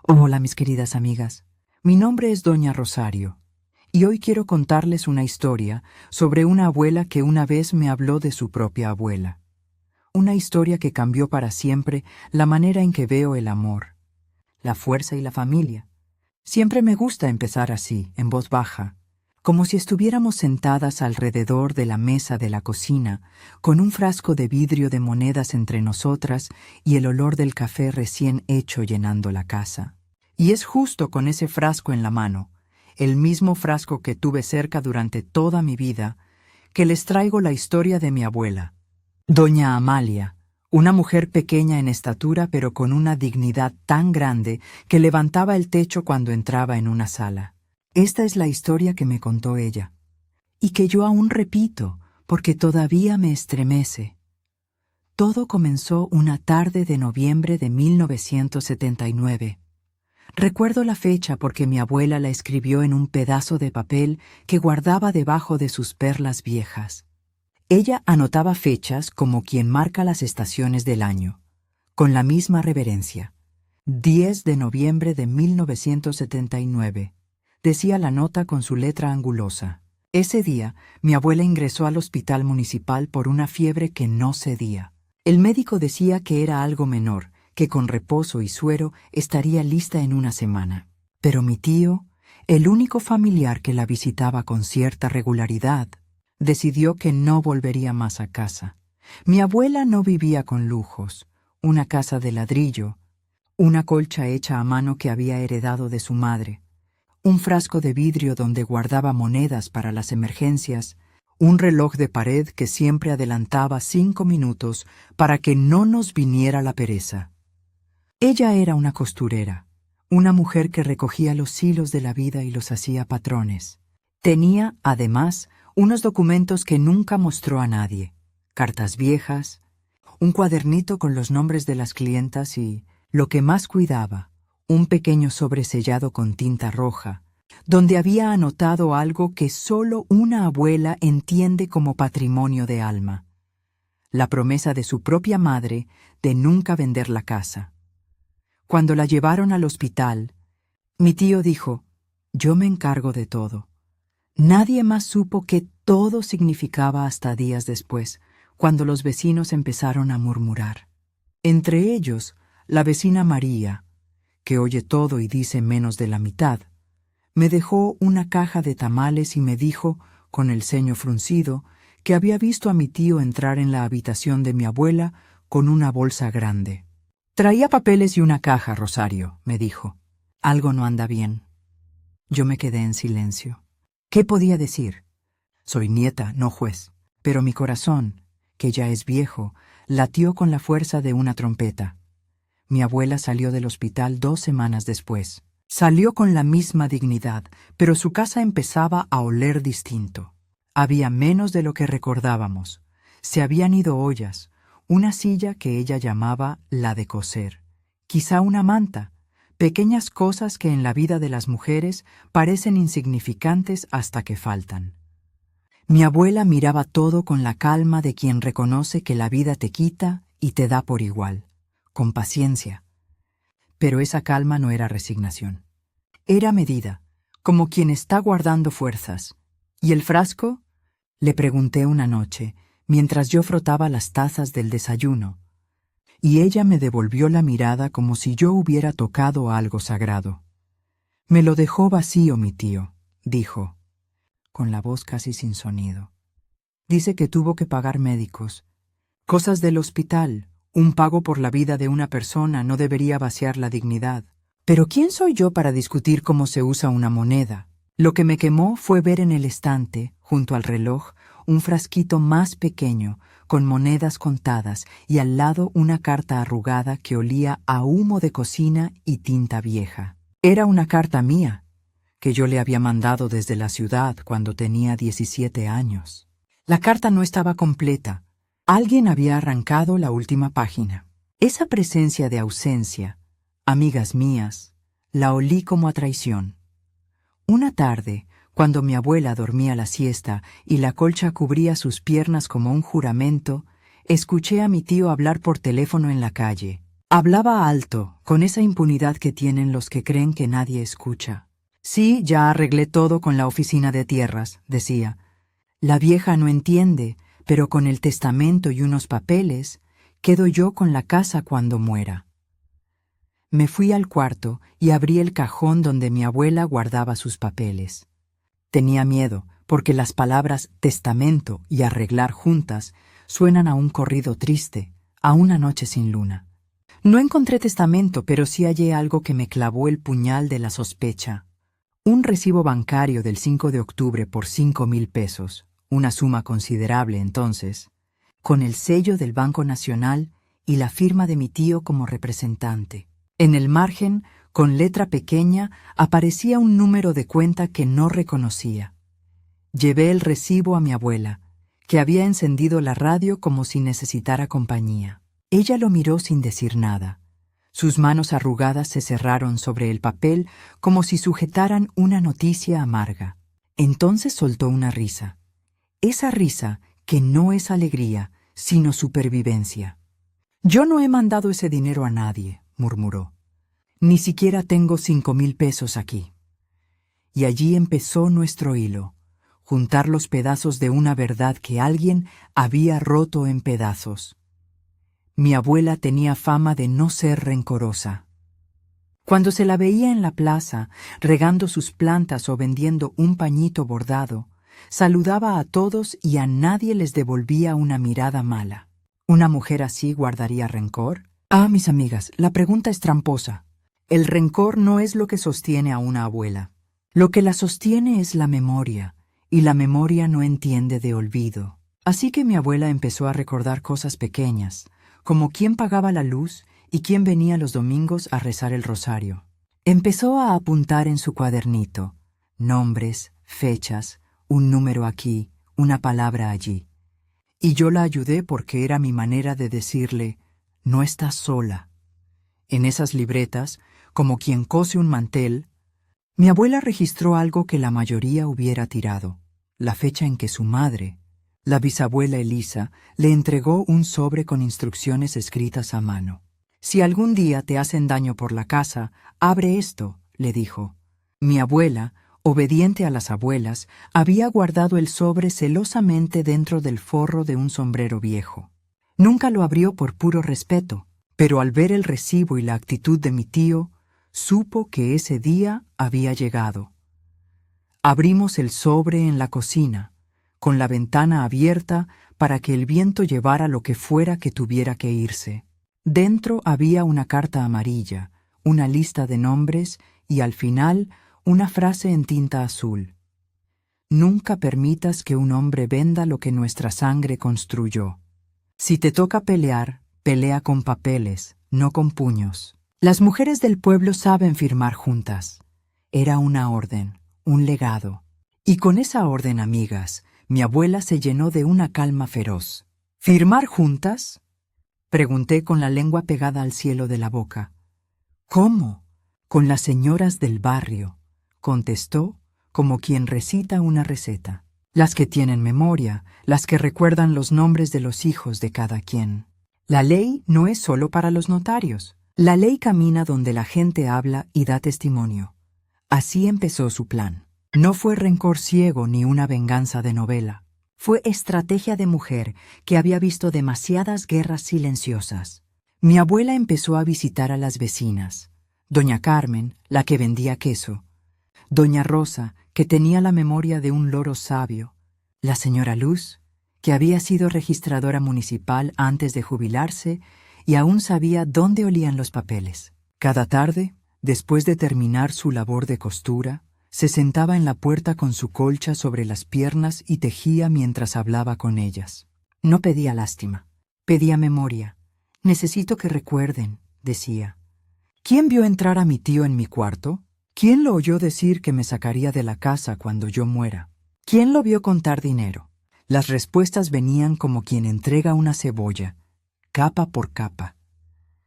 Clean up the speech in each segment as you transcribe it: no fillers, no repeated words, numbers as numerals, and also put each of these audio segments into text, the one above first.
Hola, mis queridas amigas. Mi nombre es Doña Rosario, y hoy quiero contarles una historia sobre una abuela que una vez me habló de su propia abuela. Una historia que cambió para siempre la manera en que veo el amor, la fuerza y la familia. Siempre me gusta empezar así, en voz baja, como si estuviéramos sentadas alrededor de la mesa de la cocina, con un frasco de vidrio de monedas entre nosotras y el olor del café recién hecho llenando la casa. Y es justo con ese frasco en la mano, el mismo frasco que tuve cerca durante toda mi vida, que les traigo la historia de mi abuela, Doña Amalia, una mujer pequeña en estatura pero con una dignidad tan grande que levantaba el techo cuando entraba en una sala. Esta es la historia que me contó ella, y que yo aún repito, porque todavía me estremece. Todo comenzó una tarde de noviembre de 1979. Recuerdo la fecha porque mi abuela la escribió en un pedazo de papel que guardaba debajo de sus perlas viejas. Ella anotaba fechas como quien marca las estaciones del año, con la misma reverencia. 10 de noviembre de 1979, decía la nota con su letra angulosa. Ese día, mi abuela ingresó al hospital municipal por una fiebre que no cedía. El médico decía que era algo menor, que con reposo y suero estaría lista en una semana. Pero mi tío, el único familiar que la visitaba con cierta regularidad, decidió que no volvería más a casa. Mi abuela no vivía con lujos, una casa de ladrillo, una colcha hecha a mano que había heredado de su madre, un frasco de vidrio donde guardaba monedas para las emergencias, un reloj de pared que siempre adelantaba 5 minutos para que no nos viniera la pereza. Ella era una costurera, una mujer que recogía los hilos de la vida y los hacía patrones. Tenía, además, unos documentos que nunca mostró a nadie, cartas viejas, un cuadernito con los nombres de las clientas y, lo que más cuidaba, un pequeño sobre sellado con tinta roja, donde había anotado algo que solo una abuela entiende como patrimonio de alma: la promesa de su propia madre de nunca vender la casa. Cuando la llevaron al hospital, mi tío dijo: «Yo me encargo de todo». Nadie más supo qué todo significaba hasta días después, cuando los vecinos empezaron a murmurar. Entre ellos, la vecina María, que oye todo y dice menos de la mitad, me dejó una caja de tamales y me dijo, con el ceño fruncido, que había visto a mi tío entrar en la habitación de mi abuela con una bolsa grande. «Traía papeles y una caja, Rosario», me dijo. «Algo no anda bien». Yo me quedé en silencio. ¿Qué podía decir? Soy nieta, no juez, pero mi corazón, que ya es viejo, latió con la fuerza de una trompeta. Mi abuela salió del hospital 2 semanas después. Salió con la misma dignidad, pero su casa empezaba a oler distinto. Había menos de lo que recordábamos. Se habían ido ollas, una silla que ella llamaba la de coser, quizá una manta, pequeñas cosas que en la vida de las mujeres parecen insignificantes hasta que faltan. Mi abuela miraba todo con la calma de quien reconoce que la vida te quita y te da por igual, con paciencia. Pero esa calma no era resignación. Era medida, como quien está guardando fuerzas. ¿Y el frasco?, le pregunté una noche, mientras yo frotaba las tazas del desayuno, y ella me devolvió la mirada como si yo hubiera tocado algo sagrado. «Me lo dejó vacío mi tío», dijo, con la voz casi sin sonido. «Dice que tuvo que pagar médicos. Cosas del hospital. Un pago por la vida de una persona no debería vaciar la dignidad. Pero ¿quién soy yo para discutir cómo se usa una moneda? Lo que me quemó fue ver en el estante, junto al reloj, un frasquito más pequeño, con monedas contadas, y al lado una carta arrugada que olía a humo de cocina y tinta vieja. Era una carta mía, que yo le había mandado desde la ciudad cuando tenía 17 años. La carta no estaba completa. Alguien había arrancado la última página. Esa presencia de ausencia, amigas mías, la olí como a traición. Una tarde, cuando mi abuela dormía la siesta y la colcha cubría sus piernas como un juramento, escuché a mi tío hablar por teléfono en la calle. Hablaba alto, con esa impunidad que tienen los que creen que nadie escucha. Sí, ya arreglé todo con la oficina de tierras, decía. La vieja no entiende, pero con el testamento y unos papeles, quedo yo con la casa cuando muera. Me fui al cuarto y abrí el cajón donde mi abuela guardaba sus papeles. Tenía miedo, porque las palabras testamento y arreglar juntas suenan a un corrido triste, a una noche sin luna. No encontré testamento, pero sí hallé algo que me clavó el puñal de la sospecha. Un recibo bancario del 5 de octubre por 5,000 pesos, una suma considerable entonces, con el sello del Banco Nacional y la firma de mi tío como representante. En el margen, con letra pequeña, aparecía un número de cuenta que no reconocía. Llevé el recibo a mi abuela, que había encendido la radio como si necesitara compañía. Ella lo miró sin decir nada. Sus manos arrugadas se cerraron sobre el papel como si sujetaran una noticia amarga. Entonces soltó una risa. Esa risa que no es alegría, sino supervivencia. «Yo no he mandado ese dinero a nadie», murmuró. «Ni siquiera tengo 5,000 pesos aquí». Y allí empezó nuestro hilo, juntar los pedazos de una verdad que alguien había roto en pedazos. Mi abuela tenía fama de no ser rencorosa. Cuando se la veía en la plaza, regando sus plantas o vendiendo un pañito bordado, saludaba a todos y a nadie les devolvía una mirada mala. ¿Una mujer así guardaría rencor? Ah, mis amigas, la pregunta es tramposa. El rencor no es lo que sostiene a una abuela. Lo que la sostiene es la memoria, y la memoria no entiende de olvido. Así que mi abuela empezó a recordar cosas pequeñas, como quién pagaba la luz y quién venía los domingos a rezar el rosario. Empezó a apuntar en su cuadernito nombres, fechas, un número aquí, una palabra allí. Y yo la ayudé porque era mi manera de decirle, no estás sola. En esas libretas, como quien cose un mantel, mi abuela registró algo que la mayoría hubiera tirado, la fecha en que su madre, la bisabuela Elisa, le entregó un sobre con instrucciones escritas a mano. «Si algún día te hacen daño por la casa, abre esto», le dijo. Mi abuela, obediente a las abuelas, había guardado el sobre celosamente dentro del forro de un sombrero viejo. Nunca lo abrió por puro respeto, pero al ver el recibo y la actitud de mi tío, supo que ese día había llegado. Abrimos el sobre en la cocina, con la ventana abierta para que el viento llevara lo que fuera que tuviera que irse. Dentro había una carta amarilla, una lista de nombres y al final una frase en tinta azul. «Nunca permitas que un hombre venda lo que nuestra sangre construyó. Si te toca pelear, pelea con papeles, no con puños». Las mujeres del pueblo saben firmar juntas. Era una orden, un legado. Y con esa orden, amigas, mi abuela se llenó de una calma feroz. «¿Firmar juntas?», pregunté con la lengua pegada al cielo de la boca. «¿Cómo?». «Con las señoras del barrio», contestó, como quien recita una receta. «Las que tienen memoria, las que recuerdan los nombres de los hijos de cada quien. La ley no es solo para los notarios. La ley camina donde la gente habla y da testimonio». Así empezó su plan. No fue rencor ciego ni una venganza de novela. Fue estrategia de mujer que había visto demasiadas guerras silenciosas. Mi abuela empezó a visitar a las vecinas. Doña Carmen, la que vendía queso. Doña Rosa, que tenía la memoria de un loro sabio. La señora Luz, que había sido registradora municipal antes de jubilarse y aún sabía dónde olían los papeles. Cada tarde, después de terminar su labor de costura, se sentaba en la puerta con su colcha sobre las piernas y tejía mientras hablaba con ellas. No pedía lástima, pedía memoria. «Necesito que recuerden», decía. «¿Quién vio entrar a mi tío en mi cuarto? ¿Quién lo oyó decir que me sacaría de la casa cuando yo muera? ¿Quién lo vio contar dinero?». Las respuestas venían como quien entrega una cebolla, capa por capa.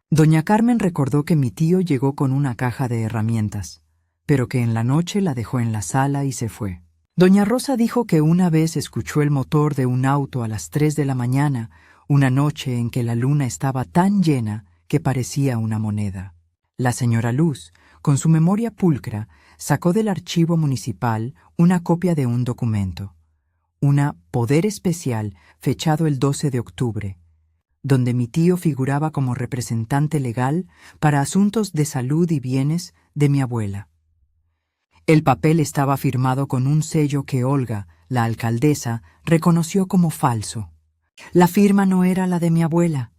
Doña Carmen recordó que mi tío llegó con una caja de herramientas, pero que en la noche la dejó en la sala y se fue. Doña Rosa dijo que una vez escuchó el motor de un auto a las 3 de la mañana, una noche en que la luna estaba tan llena que parecía una moneda. La señora Luz, con su memoria pulcra, sacó del archivo municipal una copia de un documento, una poder especial fechado el 12 de octubre, donde mi tío figuraba como representante legal para asuntos de salud y bienes de mi abuela. El papel estaba firmado con un sello que Olga, la alcaldesa, reconoció como falso. La firma no era la de mi abuela,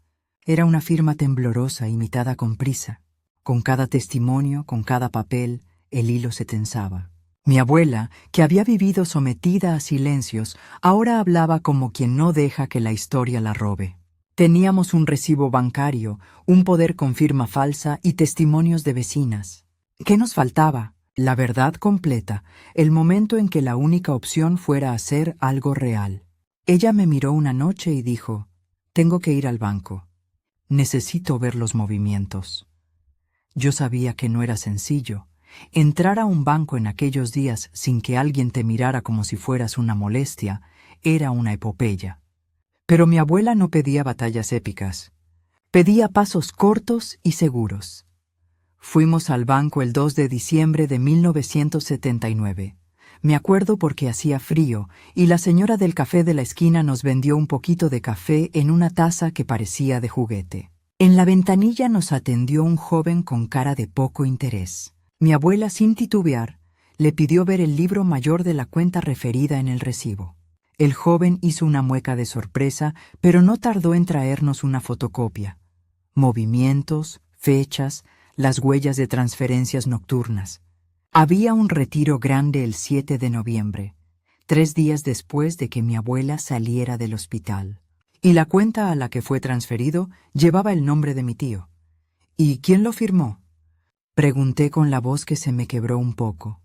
era una firma temblorosa imitada con prisa. Con cada testimonio, con cada papel, el hilo se tensaba. Mi abuela, que había vivido sometida a silencios, ahora hablaba como quien no deja que la historia la robe. Teníamos un recibo bancario, un poder con firma falsa y testimonios de vecinas. ¿Qué nos faltaba? La verdad completa, el momento en que la única opción fuera hacer algo real. Ella me miró una noche y dijo, «Tengo que ir al banco. Necesito ver los movimientos». Yo sabía que no era sencillo. Entrar a un banco en aquellos días sin que alguien te mirara como si fueras una molestia era una epopeya. Pero mi abuela no pedía batallas épicas. Pedía pasos cortos y seguros. Fuimos al banco el 2 de diciembre de 1979. Me acuerdo porque hacía frío y la señora del café de la esquina nos vendió un poquito de café en una taza que parecía de juguete. En la ventanilla nos atendió un joven con cara de poco interés. Mi abuela, sin titubear, le pidió ver el libro mayor de la cuenta referida en el recibo. El joven hizo una mueca de sorpresa, pero no tardó en traernos una fotocopia. Movimientos, fechas, las huellas de transferencias nocturnas. Había un retiro grande el 7 de noviembre, 3 días después de que mi abuela saliera del hospital. Y la cuenta a la que fue transferido llevaba el nombre de mi tío. ¿Y quién lo firmó? Pregunté con la voz que se me quebró un poco.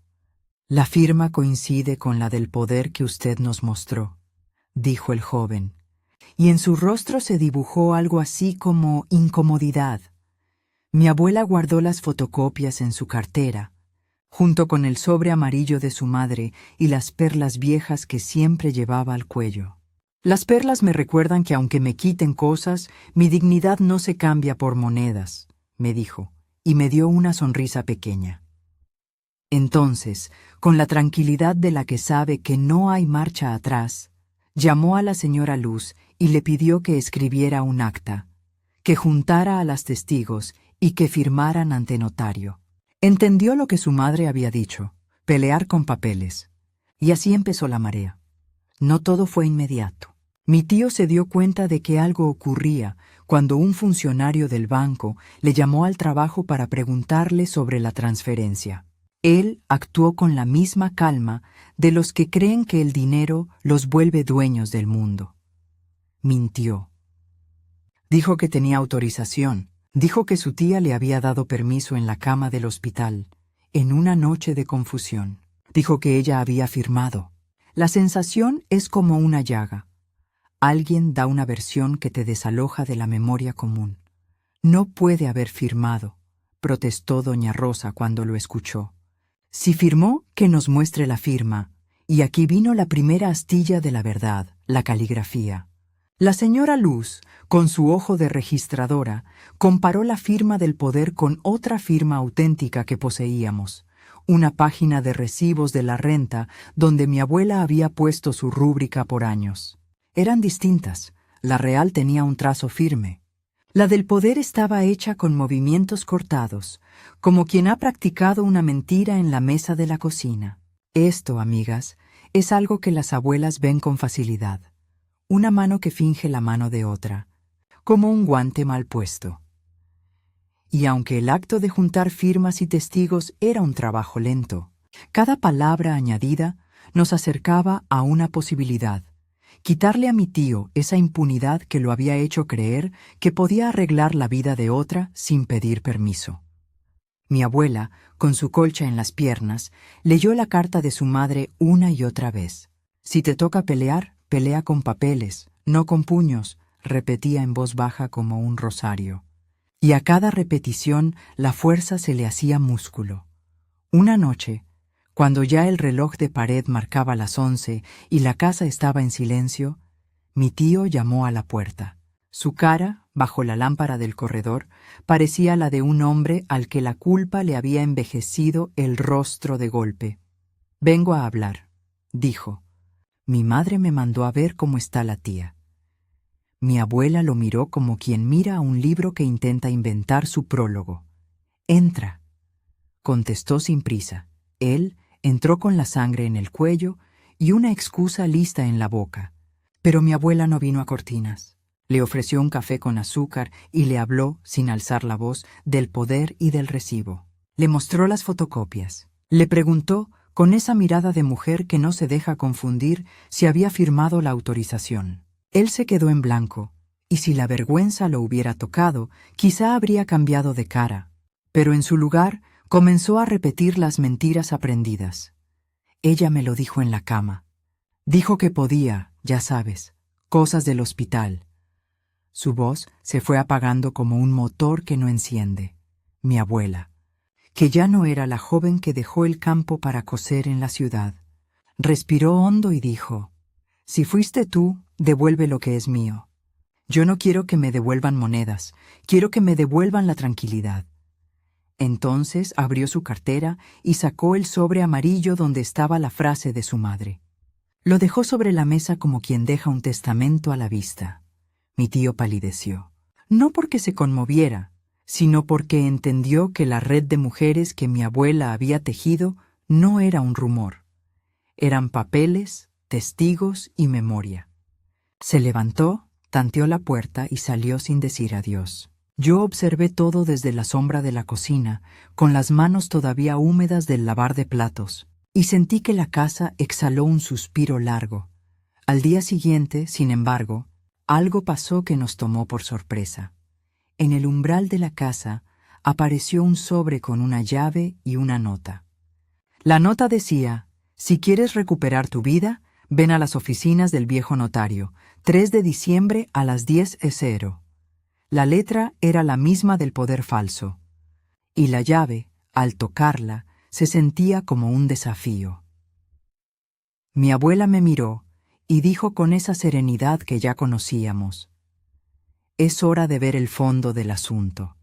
La firma coincide con la del poder que usted nos mostró, dijo el joven, y en su rostro se dibujó algo así como incomodidad. Mi abuela guardó las fotocopias en su cartera, junto con el sobre amarillo de su madre y las perlas viejas que siempre llevaba al cuello. Las perlas me recuerdan que aunque me quiten cosas, mi dignidad no se cambia por monedas, me dijo, y me dio una sonrisa pequeña. Entonces, con la tranquilidad de la que sabe que no hay marcha atrás, llamó a la señora Luz y le pidió que escribiera un acta, que juntara a las testigos y que firmaran ante notario. Entendió lo que su madre había dicho, pelear con papeles. Y así empezó la marea. No todo fue inmediato. Mi tío se dio cuenta de que algo ocurría cuando un funcionario del banco le llamó al trabajo para preguntarle sobre la transferencia. Él actuó con la misma calma de los que creen que el dinero los vuelve dueños del mundo. Mintió. Dijo que tenía autorización. Dijo que su tía le había dado permiso en la cama del hospital, en una noche de confusión. Dijo que ella había firmado. La sensación es como una llaga. Alguien da una versión que te desaloja de la memoria común. No puede haber firmado, protestó doña Rosa cuando lo escuchó. Si firmó, que nos muestre la firma. Y aquí vino la primera astilla de la verdad, la caligrafía. La señora Luz, con su ojo de registradora, comparó la firma del poder con otra firma auténtica que poseíamos, una página de recibos de la renta donde mi abuela había puesto su rúbrica por años. Eran distintas. La real tenía un trazo firme. La del poder estaba hecha con movimientos cortados, como quien ha practicado una mentira en la mesa de la cocina. Esto, amigas, es algo que las abuelas ven con facilidad. Una mano que finge la mano de otra, como un guante mal puesto. Y aunque el acto de juntar firmas y testigos era un trabajo lento, cada palabra añadida nos acercaba a una posibilidad: quitarle a mi tío esa impunidad que lo había hecho creer que podía arreglar la vida de otra sin pedir permiso. Mi abuela, con su colcha en las piernas, leyó la carta de su madre una y otra vez. «Si te toca pelear, pelea con papeles, no con puños», repetía en voz baja como un rosario. Y a cada repetición la fuerza se le hacía músculo. Una noche, cuando ya el reloj de pared marcaba las 11 y la casa estaba en silencio, mi tío llamó a la puerta. Su cara, bajo la lámpara del corredor, parecía la de un hombre al que la culpa le había envejecido el rostro de golpe. «Vengo a hablar», dijo. «Mi madre me mandó a ver cómo está la tía». Mi abuela lo miró como quien mira a un libro que intenta inventar su prólogo. «Entra», contestó sin prisa. Él entró con la sangre en el cuello y una excusa lista en la boca. Pero mi abuela no vino a cortinas. Le ofreció un café con azúcar y le habló, sin alzar la voz, del poder y del recibo. Le mostró las fotocopias. Le preguntó, con esa mirada de mujer que no se deja confundir, si había firmado la autorización. Él se quedó en blanco, y si la vergüenza lo hubiera tocado, quizá habría cambiado de cara. Pero en su lugar, comenzó a repetir las mentiras aprendidas. Ella me lo dijo en la cama. Dijo que podía, ya sabes, cosas del hospital. Su voz se fue apagando como un motor que no enciende. Mi abuela, que ya no era la joven que dejó el campo para coser en la ciudad, respiró hondo y dijo: «Si fuiste tú, devuelve lo que es mío. Yo no quiero que me devuelvan monedas, quiero que me devuelvan la tranquilidad». Entonces abrió su cartera y sacó el sobre amarillo donde estaba la frase de su madre. Lo dejó sobre la mesa como quien deja un testamento a la vista. Mi tío palideció, no porque se conmoviera, sino porque entendió que la red de mujeres que mi abuela había tejido no era un rumor. Eran papeles, testigos y memoria. Se levantó, tanteó la puerta y salió sin decir adiós. Yo observé todo desde la sombra de la cocina, con las manos todavía húmedas del lavar de platos, y sentí que la casa exhaló un suspiro largo. Al día siguiente, sin embargo, algo pasó que nos tomó por sorpresa. En el umbral de la casa apareció un sobre con una llave y una nota. La nota decía: «Si quieres recuperar tu vida, ven a las oficinas del viejo notario, 3 de diciembre a las 10:00. La letra era la misma del poder falso, y la llave, al tocarla, se sentía como un desafío. Mi abuela me miró y dijo con esa serenidad que ya conocíamos: «Es hora de ver el fondo del asunto».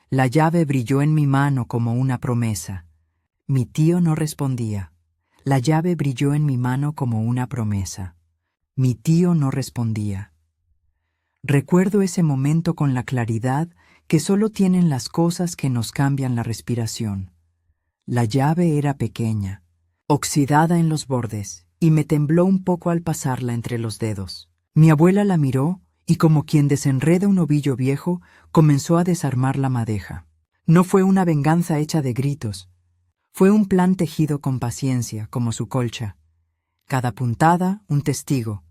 La llave brilló en mi mano como una promesa. Mi tío no respondía. La llave brilló en mi mano como una promesa. Mi tío no respondía. Recuerdo ese momento con la claridad que solo tienen las cosas que nos cambian la respiración. La llave era pequeña, oxidada en los bordes, y me tembló un poco al pasarla entre los dedos. Mi abuela la miró y, como quien desenreda un ovillo viejo, comenzó a desarmar la madeja. No fue una venganza hecha de gritos. Fue un plan tejido con paciencia, como su colcha. Cada puntada, un testigo.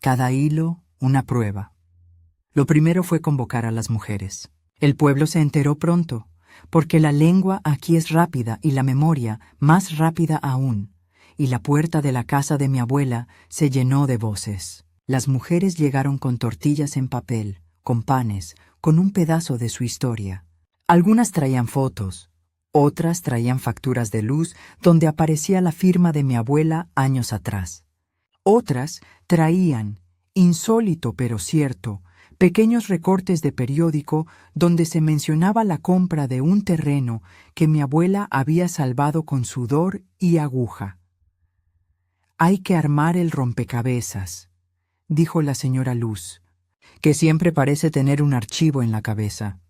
Cada hilo, una prueba. Lo primero fue convocar a las mujeres. El pueblo se enteró pronto, porque la lengua aquí es rápida y la memoria más rápida aún, y la puerta de la casa de mi abuela se llenó de voces. Las mujeres llegaron con tortillas en papel, con panes, con un pedazo de su historia. Algunas traían fotos, otras traían facturas de luz donde aparecía la firma de mi abuela años atrás. Otras traían, insólito pero cierto, pequeños recortes de periódico donde se mencionaba la compra de un terreno que mi abuela había salvado con sudor y aguja. «Hay que armar el rompecabezas», dijo la señora Luz, que siempre parece tener un archivo en la cabeza.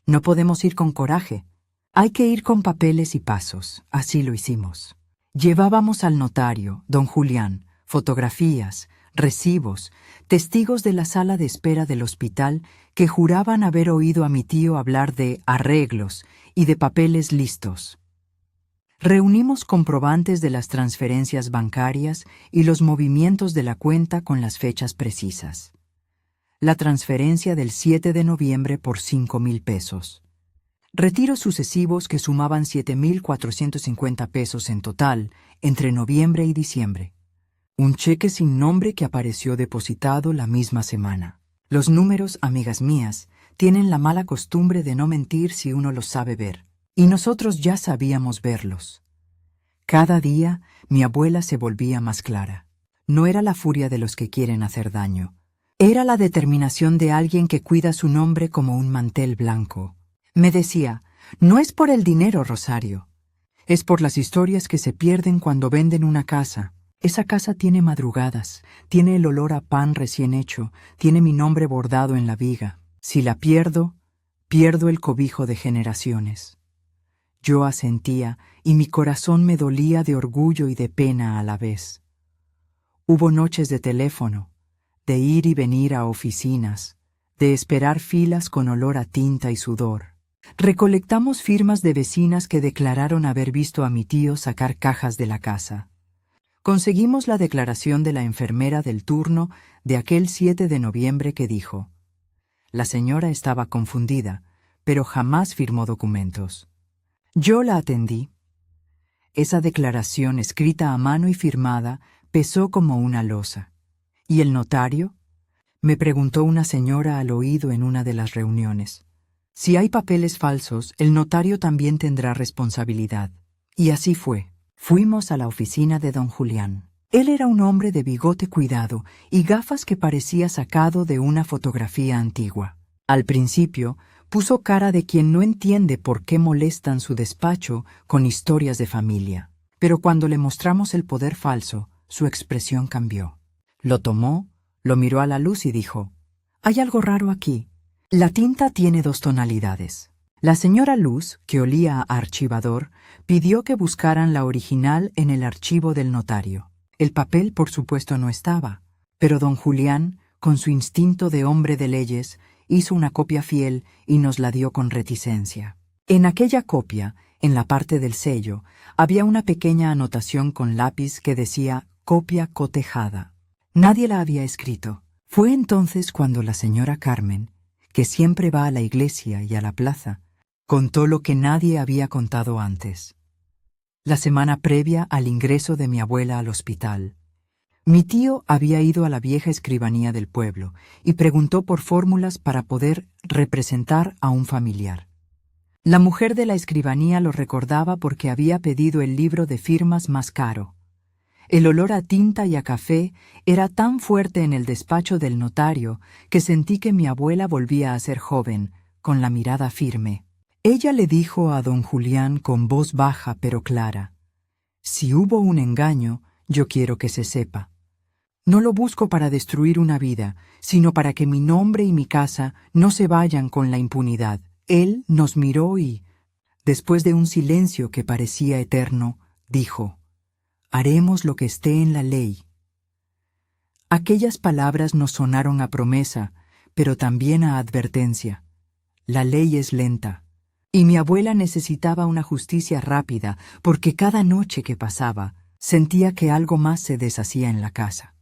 «No podemos ir con coraje. Hay que ir con papeles y pasos». Así lo hicimos. Llevábamos al notario, don Julián, fotografías, recibos, testigos de la sala de espera del hospital que juraban haber oído a mi tío hablar de arreglos y de papeles listos. Reunimos comprobantes de las transferencias bancarias y los movimientos de la cuenta con las fechas precisas. La transferencia del 7 de noviembre por 5,000 pesos. Retiros sucesivos que sumaban 7,450 pesos en total entre noviembre y diciembre. Un cheque sin nombre que apareció depositado la misma semana. Los números, amigas mías, tienen la mala costumbre de no mentir si uno los sabe ver. Y nosotros ya sabíamos verlos. Cada día mi abuela se volvía más clara. No era la furia de los que quieren hacer daño, Era la determinación de alguien que cuida su nombre como un mantel blanco. Me decía, no es por el dinero, Rosario. Es por las historias que se pierden cuando venden una casa. Esa casa tiene madrugadas, tiene el olor a pan recién hecho, tiene mi nombre bordado en la viga. Si la pierdo, pierdo el cobijo de generaciones. Yo asentía y mi corazón me dolía de orgullo y de pena a la vez. Hubo noches de teléfono, de ir y venir a oficinas, de esperar filas con olor a tinta y sudor. Recolectamos firmas de vecinas que declararon haber visto a mi tío sacar cajas de la casa. Conseguimos la declaración de la enfermera del turno de aquel 7 de noviembre que dijo: la señora estaba confundida, pero jamás firmó documentos. Yo la atendí. Esa declaración escrita a mano y firmada pesó como una losa. ¿Y el notario? Me preguntó una señora al oído en una de las reuniones. Si hay papeles falsos, el notario también tendrá responsabilidad. Y así fue. Fuimos a la oficina de don Julián. Él era un hombre de bigote cuidado y gafas que parecía sacado de una fotografía antigua. Al principio, puso cara de quien no entiende por qué molestan su despacho con historias de familia. Pero cuando le mostramos el poder falso, su expresión cambió. Lo tomó, lo miró a la luz y dijo: «Hay algo raro aquí. La tinta tiene 2 tonalidades». La señora Luz, que olía a archivador, pidió que buscaran la original en el archivo del notario. El papel, por supuesto, no estaba, pero don Julián, con su instinto de hombre de leyes, hizo una copia fiel y nos la dio con reticencia. En aquella copia, en la parte del sello, había una pequeña anotación con lápiz que decía «copia cotejada». Nadie la había escrito. Fue entonces cuando la señora Carmen, que siempre va a la iglesia y a la plaza, contó lo que nadie había contado antes. La semana previa al ingreso de mi abuela al hospital, mi tío había ido a la vieja escribanía del pueblo y preguntó por fórmulas para poder representar a un familiar. La mujer de la escribanía lo recordaba porque había pedido el libro de firmas más caro. El olor a tinta y a café era tan fuerte en el despacho del notario que sentí que mi abuela volvía a ser joven, con la mirada firme. Ella le dijo a don Julián con voz baja pero clara: «Si hubo un engaño, yo quiero que se sepa. No lo busco para destruir una vida, sino para que mi nombre y mi casa no se vayan con la impunidad». Él nos miró y, después de un silencio que parecía eterno, dijo: «Haremos lo que esté en la ley». Aquellas palabras nos sonaron a promesa, pero también a advertencia. La ley es lenta, y mi abuela necesitaba una justicia rápida, porque cada noche que pasaba sentía que algo más se deshacía en la casa.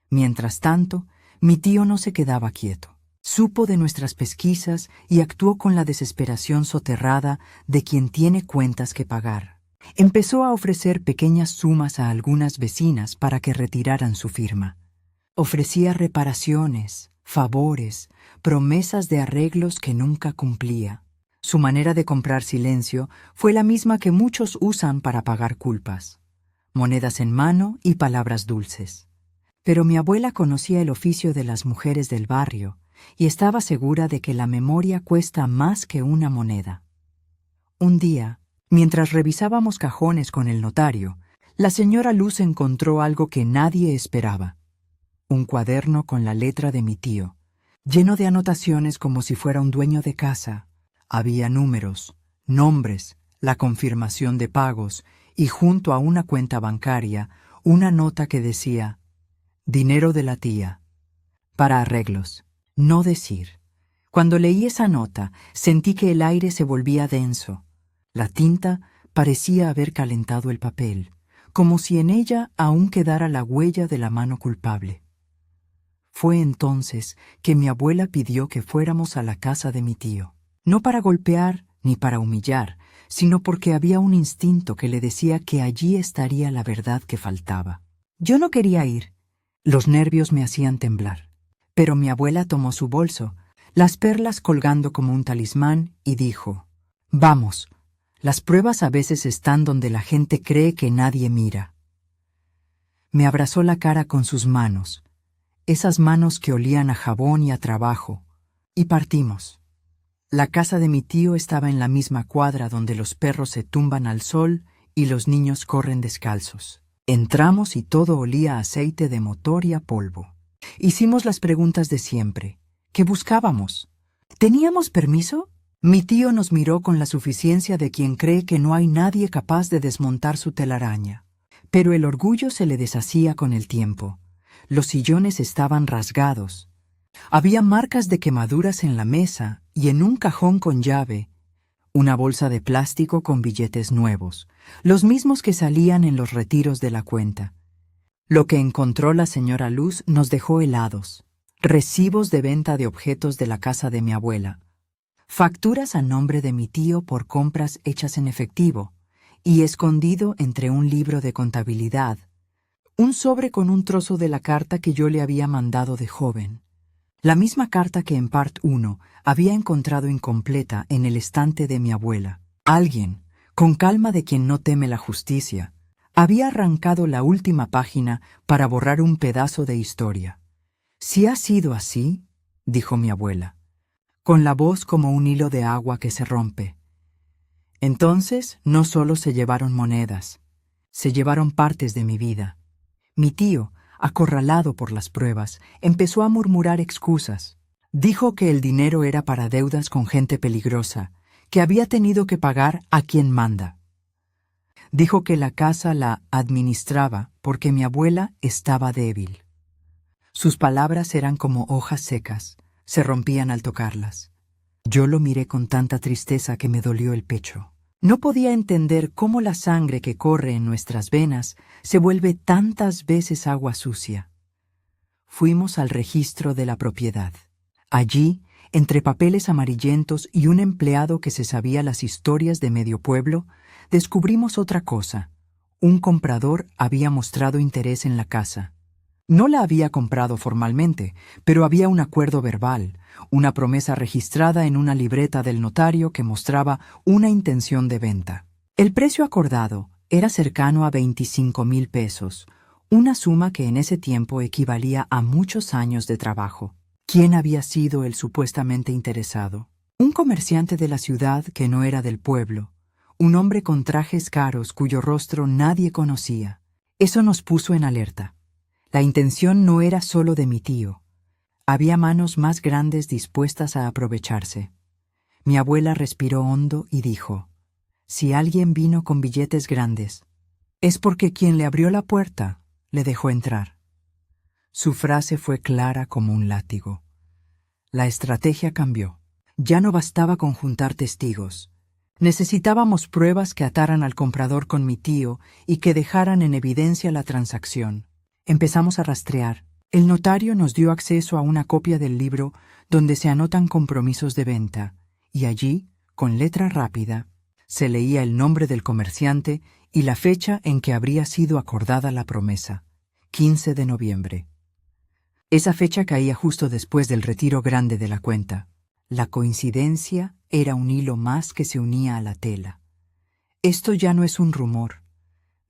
Mientras tanto, mi tío no se quedaba quieto. Supo de nuestras pesquisas y actuó con la desesperación soterrada de quien tiene cuentas que pagar. Empezó a ofrecer pequeñas sumas a algunas vecinas para que retiraran su firma. Ofrecía reparaciones, favores, promesas de arreglos que nunca cumplía. Su manera de comprar silencio fue la misma que muchos usan para pagar culpas: monedas en mano y palabras dulces. Pero mi abuela conocía el oficio de las mujeres del barrio y estaba segura de que la memoria cuesta más que una moneda. Un día, mientras revisábamos cajones con el notario, la señora Luz encontró algo que nadie esperaba: un cuaderno con la letra de mi tío, lleno de anotaciones como si fuera un dueño de casa. Había números, nombres, la confirmación de pagos y junto a una cuenta bancaria una nota que decía: «Dinero de la tía, para arreglos». No decir. Cuando leí esa nota, sentí que el aire se volvía denso. La tinta parecía haber calentado el papel, como si en ella aún quedara la huella de la mano culpable. Fue entonces que mi abuela pidió que fuéramos a la casa de mi tío, no para golpear ni para humillar, sino porque había un instinto que le decía que allí estaría la verdad que faltaba. Yo no quería ir. Los nervios me hacían temblar. Pero mi abuela tomó su bolso, las perlas colgando como un talismán, y dijo: «Vamos, las pruebas a veces están donde la gente cree que nadie mira». Me abrazó la cara con sus manos. esas manos que olían a jabón y a trabajo, y partimos. La casa de mi tío estaba en la misma cuadra donde los perros se tumban al sol y los niños corren descalzos. Entramos y todo olía a aceite de motor y a polvo. Hicimos las preguntas de siempre. ¿Qué buscábamos? ¿Teníamos permiso? Mi tío nos miró con la suficiencia de quien cree que no hay nadie capaz de desmontar su telaraña. Pero el orgullo se le deshacía con el tiempo. Los sillones estaban rasgados. Había marcas de quemaduras en la mesa y en un cajón con llave, una bolsa de plástico con billetes nuevos, los mismos que salían en los retiros de la cuenta. Lo que encontró la señora Luz nos dejó helados. Recibos de venta de objetos de la casa de mi abuela, facturas a nombre de mi tío por compras hechas en efectivo, y escondido entre un libro de contabilidad, un sobre con un trozo de la carta que yo le había mandado de joven. La misma carta que en Part 1 había encontrado incompleta en el estante de mi abuela. Alguien, con calma de quien no teme la justicia, había arrancado la última página para borrar un pedazo de historia. «Si ha sido así», dijo mi abuela, con la voz como un hilo de agua que se rompe. Entonces no solo se llevaron monedas, se llevaron partes de mi vida. Mi tío, acorralado por las pruebas, empezó a murmurar excusas. Dijo que el dinero era para deudas con gente peligrosa, que había tenido que pagar a quien manda. Dijo que la casa la administraba porque mi abuela estaba débil. Sus palabras eran como hojas secas, se rompían al tocarlas. Yo lo miré con tanta tristeza que me dolió el pecho. No podía entender cómo la sangre que corre en nuestras venas se vuelve tantas veces agua sucia. Fuimos al registro de la propiedad. Allí, entre papeles amarillentos y un empleado que se sabía las historias de medio pueblo, descubrimos otra cosa. Un comprador había mostrado interés en la casa. No la había comprado formalmente, pero había un acuerdo verbal, una promesa registrada en una libreta del notario que mostraba una intención de venta. El precio acordado era cercano a 25,000 pesos, una suma que en ese tiempo equivalía a muchos años de trabajo. ¿Quién había sido el supuestamente interesado? Un comerciante de la ciudad que no era del pueblo, un hombre con trajes caros cuyo rostro nadie conocía. Eso nos puso en alerta. La intención no era solo de mi tío. Había manos más grandes dispuestas a aprovecharse. Mi abuela respiró hondo y dijo, «Si alguien vino con billetes grandes, es porque quien le abrió la puerta le dejó entrar». Su frase fue clara como un látigo. La estrategia cambió. Ya no bastaba con juntar testigos. Necesitábamos pruebas que ataran al comprador con mi tío y que dejaran en evidencia la transacción. Empezamos a rastrear. El notario nos dio acceso a una copia del libro donde se anotan compromisos de venta, y allí, con letra rápida, se leía el nombre del comerciante y la fecha en que habría sido acordada la promesa, 15 de noviembre. Esa fecha caía justo después del retiro grande de la cuenta. La coincidencia era un hilo más que se unía a la tela. «Esto ya no es un rumor»,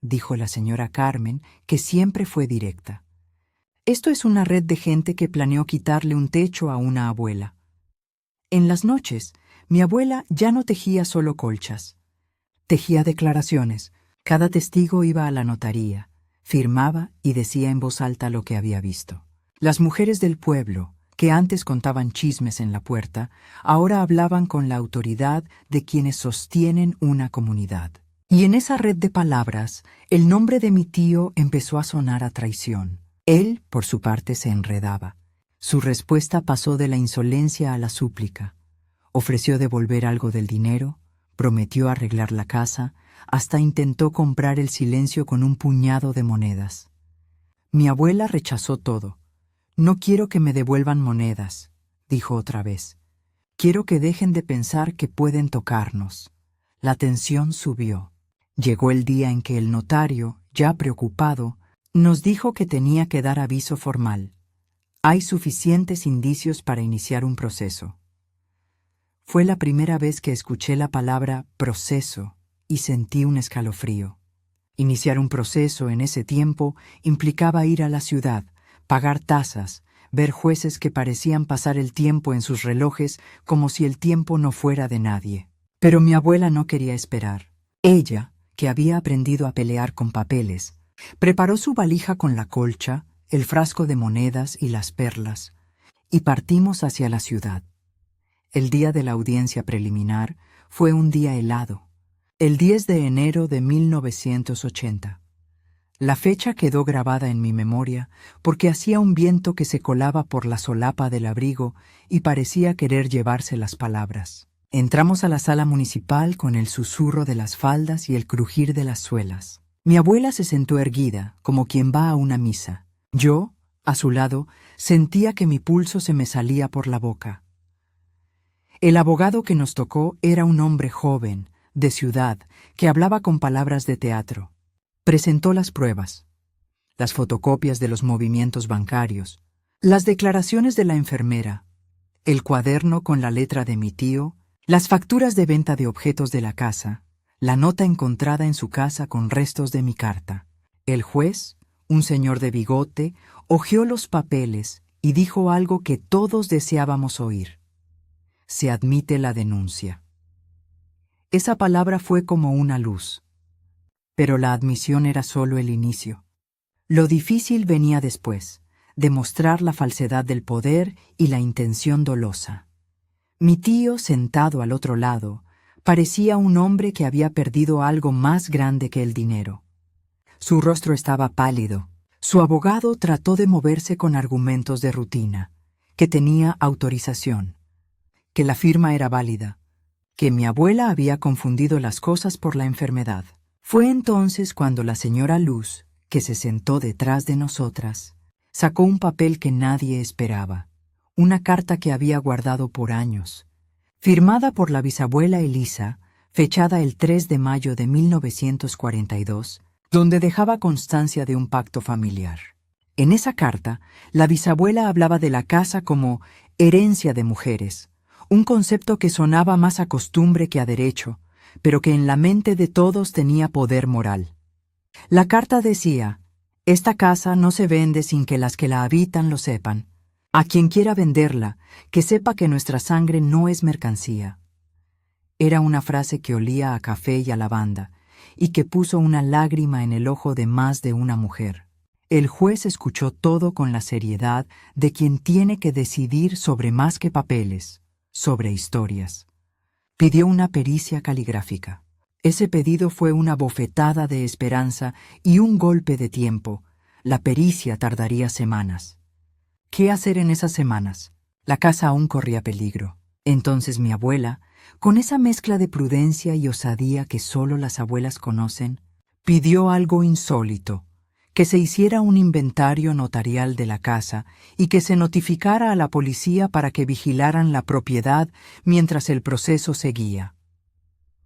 dijo la señora Carmen, que siempre fue directa. «Esto es una red de gente que planeó quitarle un techo a una abuela». En las noches, mi abuela ya no tejía solo colchas. Tejía declaraciones. Cada testigo iba a la notaría, firmaba y decía en voz alta lo que había visto. Las mujeres del pueblo, que antes contaban chismes en la puerta, ahora hablaban con la autoridad de quienes sostienen una comunidad. Y en esa red de palabras, el nombre de mi tío empezó a sonar a traición. Él, por su parte, se enredaba. Su respuesta pasó de la insolencia a la súplica. Ofreció devolver algo del dinero, prometió arreglar la casa, hasta intentó comprar el silencio con un puñado de monedas. Mi abuela rechazó todo. «No quiero que me devuelvan monedas», dijo otra vez. «Quiero que dejen de pensar que pueden tocarnos». La tensión subió. Llegó el día en que el notario, ya preocupado, nos dijo que tenía que dar aviso formal. Hay suficientes indicios para iniciar un proceso. Fue la primera vez que escuché la palabra proceso y sentí un escalofrío. Iniciar un proceso en ese tiempo implicaba ir a la ciudad, pagar tasas, ver jueces que parecían pasar el tiempo en sus relojes como si el tiempo no fuera de nadie. Pero mi abuela no quería esperar. Ella, que había aprendido a pelear con papeles, preparó su valija con la colcha, el frasco de monedas y las perlas, y partimos hacia la ciudad. El día de la audiencia preliminar fue un día helado, el 10 de enero de 1980. La fecha quedó grabada en mi memoria porque hacía un viento que se colaba por la solapa del abrigo y parecía querer llevarse las palabras. Entramos a la sala municipal con el susurro de las faldas y el crujir de las suelas. Mi abuela se sentó erguida, como quien va a una misa. Yo, a su lado, sentía que mi pulso se me salía por la boca. El abogado que nos tocó era un hombre joven, de ciudad, que hablaba con palabras de teatro. Presentó las pruebas, las fotocopias de los movimientos bancarios, las declaraciones de la enfermera, el cuaderno con la letra de mi tío, las facturas de venta de objetos de la casa, la nota encontrada en su casa con restos de mi carta. El juez, un señor de bigote, hojeó los papeles y dijo algo que todos deseábamos oír. Se admite la denuncia. Esa palabra fue como una luz. Pero la admisión era solo el inicio. Lo difícil venía después, demostrar la falsedad del poder y la intención dolosa. Mi tío, sentado al otro lado, parecía un hombre que había perdido algo más grande que el dinero. Su rostro estaba pálido. Su abogado trató de moverse con argumentos de rutina, que tenía autorización, que la firma era válida, que mi abuela había confundido las cosas por la enfermedad. Fue entonces cuando la señora Luz, que se sentó detrás de nosotras, sacó un papel que nadie esperaba, una carta que había guardado por años, firmada por la bisabuela Elisa, fechada el 3 de mayo de 1942, donde dejaba constancia de un pacto familiar. En esa carta, la bisabuela hablaba de la casa como herencia de mujeres, un concepto que sonaba más a costumbre que a derecho, pero que en la mente de todos tenía poder moral. La carta decía: «Esta casa no se vende sin que las que la habitan lo sepan. A quien quiera venderla, que sepa que nuestra sangre no es mercancía». Era una frase que olía a café y a lavanda, y que puso una lágrima en el ojo de más de una mujer. El juez escuchó todo con la seriedad de quien tiene que decidir sobre más que papeles, sobre historias. Pidió una pericia caligráfica. Ese pedido fue una bofetada de esperanza y un golpe de tiempo. La pericia tardaría semanas. ¿Qué hacer en esas semanas? La casa aún corría peligro. Entonces mi abuela, con esa mezcla de prudencia y osadía que solo las abuelas conocen, pidió algo insólito: que se hiciera un inventario notarial de la casa y que se notificara a la policía para que vigilaran la propiedad mientras el proceso seguía.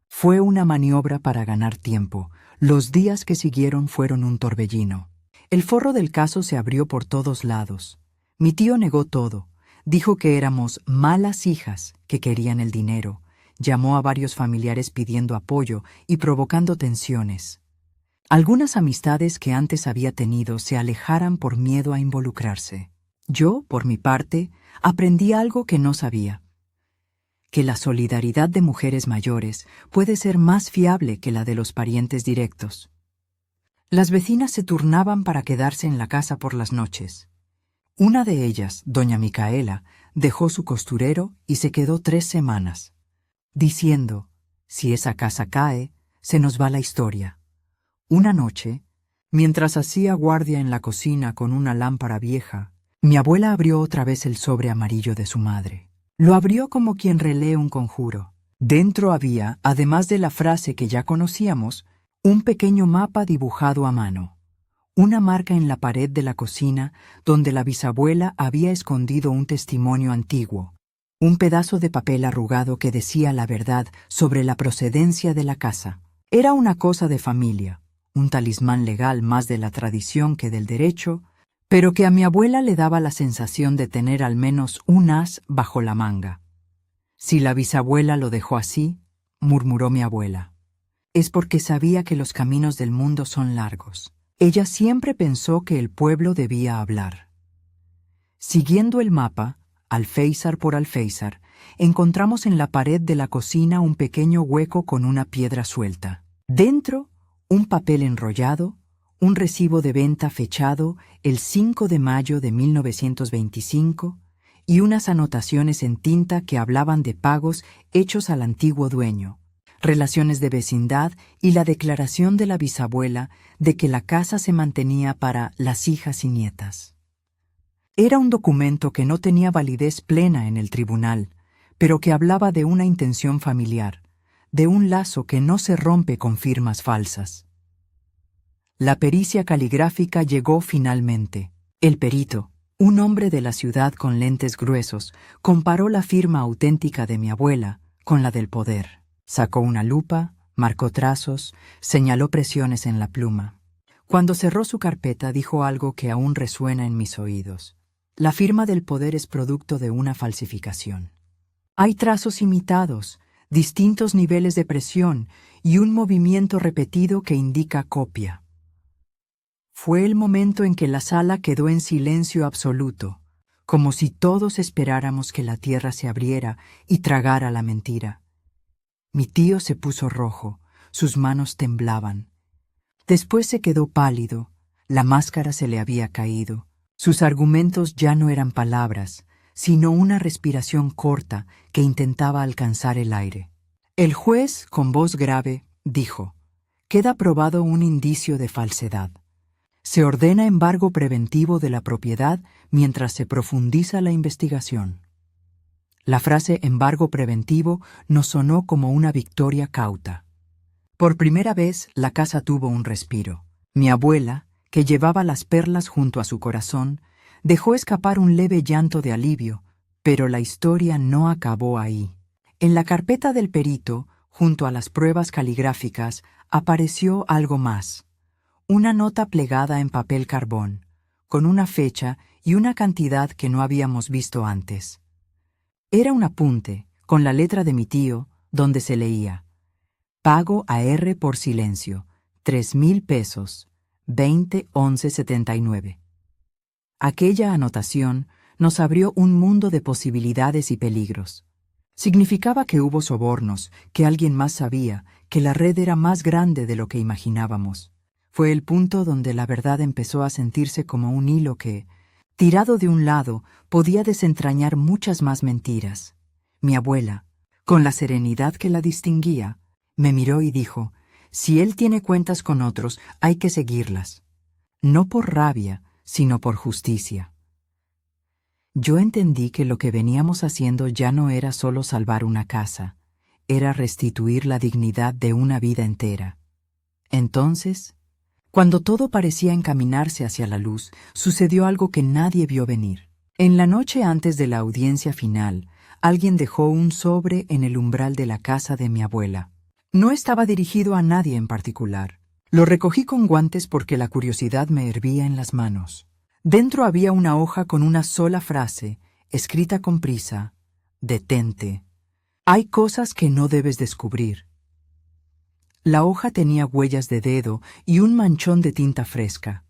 Fue una maniobra para ganar tiempo. Los días que siguieron fueron un torbellino. El forro del caso se abrió por todos lados. Mi tío negó todo. Dijo que éramos malas hijas que querían el dinero. Llamó a varios familiares pidiendo apoyo y provocando tensiones. Algunas amistades que antes había tenido se alejaran por miedo a involucrarse. Yo, por mi parte, aprendí algo que no sabía: que la solidaridad de mujeres mayores puede ser más fiable que la de los parientes directos. Las vecinas se turnaban para quedarse en la casa por las noches. Una de ellas, doña Micaela, dejó su costurero y se quedó 3 semanas, diciendo: «Si esa casa cae, se nos va la historia». Una noche, mientras hacía guardia en la cocina con una lámpara vieja, mi abuela abrió otra vez el sobre amarillo de su madre. Lo abrió como quien relee un conjuro. Dentro había, además de la frase que ya conocíamos, un pequeño mapa dibujado a mano, una marca en la pared de la cocina donde la bisabuela había escondido un testimonio antiguo, un pedazo de papel arrugado que decía la verdad sobre la procedencia de la casa. Era una cosa de familia, un talismán legal más de la tradición que del derecho, pero que a mi abuela le daba la sensación de tener al menos un as bajo la manga. «Si la bisabuela lo dejó así», murmuró mi abuela, «es porque sabía que los caminos del mundo son largos. Ella siempre pensó que el pueblo debía hablar». Siguiendo el mapa, alféizar por alféizar, encontramos en la pared de la cocina un pequeño hueco con una piedra suelta. Dentro, un papel enrollado, un recibo de venta fechado el 5 de mayo de 1925 y unas anotaciones en tinta que hablaban de pagos hechos al antiguo dueño, relaciones de vecindad y la declaración de la bisabuela de que la casa se mantenía para las hijas y nietas. Era un documento que no tenía validez plena en el tribunal, pero que hablaba de una intención familiar, de un lazo que no se rompe con firmas falsas. La pericia caligráfica llegó finalmente. El perito, un hombre de la ciudad con lentes gruesos, comparó la firma auténtica de mi abuela con la del poder. Sacó una lupa, marcó trazos, señaló presiones en la pluma. Cuando cerró su carpeta dijo algo que aún resuena en mis oídos. La firma del poder es producto de una falsificación. Hay trazos imitados, distintos niveles de presión y un movimiento repetido que indica copia. Fue el momento en que la sala quedó en silencio absoluto, como si todos esperáramos que la tierra se abriera y tragara la mentira. Mi tío se puso rojo, sus manos temblaban. Después se quedó pálido, la máscara se le había caído. Sus argumentos ya no eran palabras, sino una respiración corta que intentaba alcanzar el aire. El juez, con voz grave, dijo: «Queda probado un indicio de falsedad. Se ordena embargo preventivo de la propiedad mientras se profundiza la investigación». La frase embargo preventivo nos sonó como una victoria cauta. Por primera vez la casa tuvo un respiro. Mi abuela, que llevaba las perlas junto a su corazón, dejó escapar un leve llanto de alivio, pero la historia no acabó ahí. En la carpeta del perito, junto a las pruebas caligráficas, apareció algo más. Una nota plegada en papel carbón, con una fecha y una cantidad que no habíamos visto antes. Era un apunte, con la letra de mi tío, donde se leía: «Pago a R por silencio, 3,000 pesos, 20-11-79». Aquella anotación nos abrió un mundo de posibilidades y peligros. Significaba que hubo sobornos, que alguien más sabía, que la red era más grande de lo que imaginábamos. Fue el punto donde la verdad empezó a sentirse como un hilo que, tirado de un lado, podía desentrañar muchas más mentiras. Mi abuela, con la serenidad que la distinguía, me miró y dijo: «Si él tiene cuentas con otros, hay que seguirlas. No por rabia, sino por justicia». Yo entendí que lo que veníamos haciendo ya no era solo salvar una casa, era restituir la dignidad de una vida entera. Entonces, cuando todo parecía encaminarse hacia la luz, sucedió algo que nadie vio venir. En la noche antes de la audiencia final, alguien dejó un sobre en el umbral de la casa de mi abuela. No estaba dirigido a nadie en particular. Lo recogí con guantes porque la curiosidad me hervía en las manos. Dentro había una hoja con una sola frase, escrita con prisa: «Detente. Hay cosas que no debes descubrir». La hoja tenía huellas de dedo y un manchón de tinta fresca.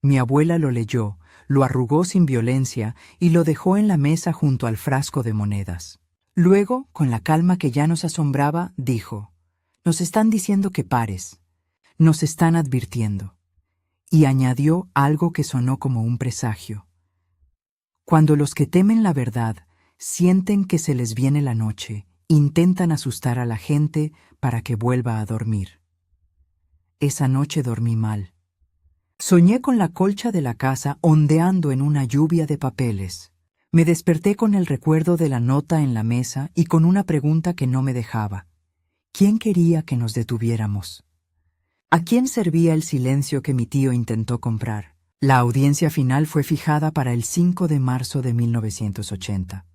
Mi abuela lo leyó, lo arrugó sin violencia y lo dejó en la mesa junto al frasco de monedas. Luego, con la calma que ya nos asombraba, dijo: «Nos están diciendo que pares. Nos están advirtiendo». Y añadió algo que sonó como un presagio: «Cuando los que temen la verdad sienten que se les viene la noche, intentan asustar a la gente para que vuelva a dormir». Esa noche dormí mal. Soñé con la colcha de la casa ondeando en una lluvia de papeles. Me desperté con el recuerdo de la nota en la mesa y con una pregunta que no me dejaba. ¿Quién quería que nos detuviéramos? ¿A quién servía el silencio que mi tío intentó comprar? La audiencia final fue fijada para el 5 de marzo de 1980.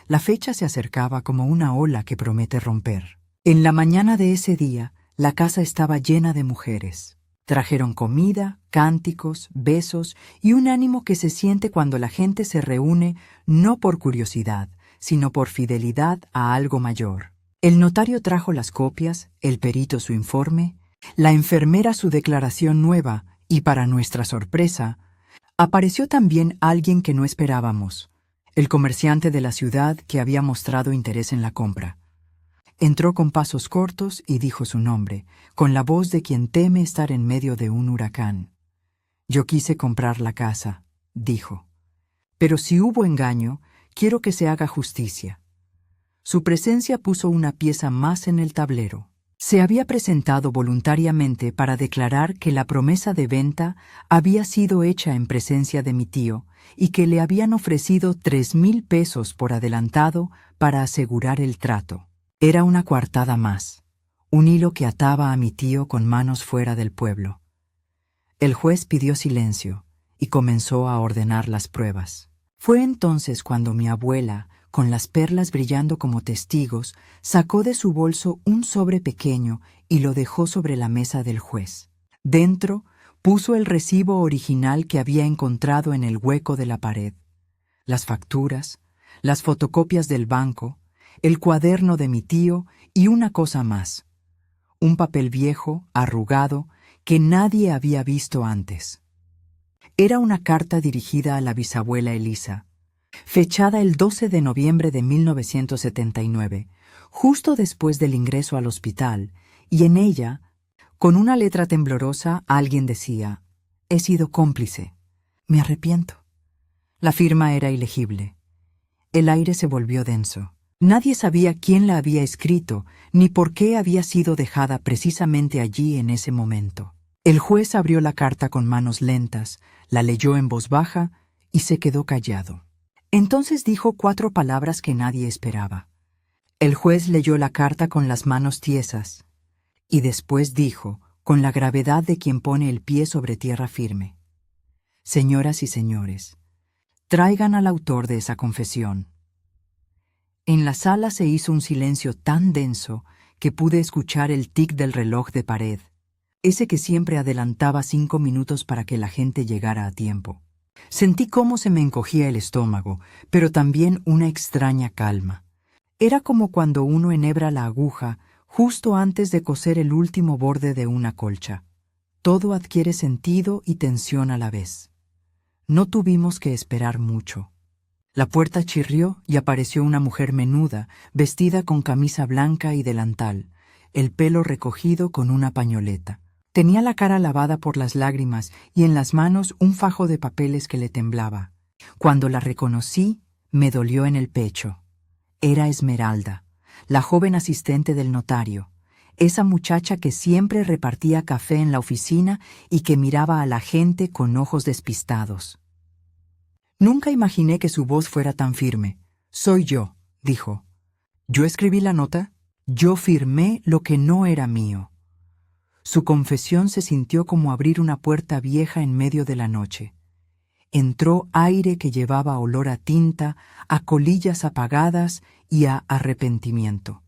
La fecha se acercaba como una ola que promete romper. En la mañana de ese día, la casa estaba llena de mujeres. Trajeron comida, cánticos, besos y un ánimo que se siente cuando la gente se reúne no por curiosidad, sino por fidelidad a algo mayor. El notario trajo las copias, el perito su informe, la enfermera su declaración nueva y, para nuestra sorpresa, Apareció también alguien que no esperábamos, el comerciante de la ciudad que había mostrado interés en la compra. Entró con pasos cortos y dijo su nombre, con la voz de quien teme estar en medio de un huracán. «Yo quise comprar la casa», dijo. «Pero si hubo engaño, quiero que se haga justicia». Su presencia puso una pieza más en el tablero. Se había presentado voluntariamente para declarar que la promesa de venta había sido hecha en presencia de mi tío y que le habían ofrecido 3,000 pesos por adelantado para asegurar el trato. Era una coartada más, un hilo que ataba a mi tío con manos fuera del pueblo. El juez pidió silencio y comenzó a ordenar las pruebas. Fue entonces cuando mi abuela, con las perlas brillando como testigos, sacó de su bolso un sobre pequeño y lo dejó sobre la mesa del juez. Dentro puso el recibo original que había encontrado en el hueco de la pared, las facturas, las fotocopias del banco, el cuaderno de mi tío y una cosa más, un papel viejo, arrugado, que nadie había visto antes. Era una carta dirigida a la bisabuela Elisa, fechada el 12 de noviembre de 1979, justo después del ingreso al hospital, y en ella, con una letra temblorosa, alguien decía: «He sido cómplice. Me arrepiento». La firma era ilegible. El aire se volvió denso. Nadie sabía quién la había escrito, ni por qué había sido dejada precisamente allí en ese momento. El juez abrió la carta con manos lentas, la leyó en voz baja y se quedó callado. Entonces dijo 4 palabras que nadie esperaba. El juez leyó la carta con las manos tiesas y después dijo, con la gravedad de quien pone el pie sobre tierra firme: «Señoras y señores, traigan al autor de esa confesión». En la sala se hizo un silencio tan denso que pude escuchar el tic del reloj de pared, ese que siempre adelantaba 5 minutos para que la gente llegara a tiempo. Sentí cómo se me encogía el estómago, pero también una extraña calma. Era como cuando uno enhebra la aguja justo antes de coser el último borde de una colcha. Todo adquiere sentido y tensión a la vez. No tuvimos que esperar mucho. La puerta chirrió y apareció una mujer menuda, vestida con camisa blanca y delantal, el pelo recogido con una pañoleta. Tenía la cara lavada por las lágrimas y en las manos un fajo de papeles que le temblaba. Cuando la reconocí, me dolió en el pecho. Era Esmeralda, la joven asistente del notario, esa muchacha que siempre repartía café en la oficina y que miraba a la gente con ojos despistados. Nunca imaginé que su voz fuera tan firme. «Soy yo», dijo. «¿Yo escribí la nota? Yo firmé lo que no era mío». Su confesión se sintió como abrir una puerta vieja en medio de la noche. Entró aire que llevaba olor a tinta, a colillas apagadas y a arrepentimiento.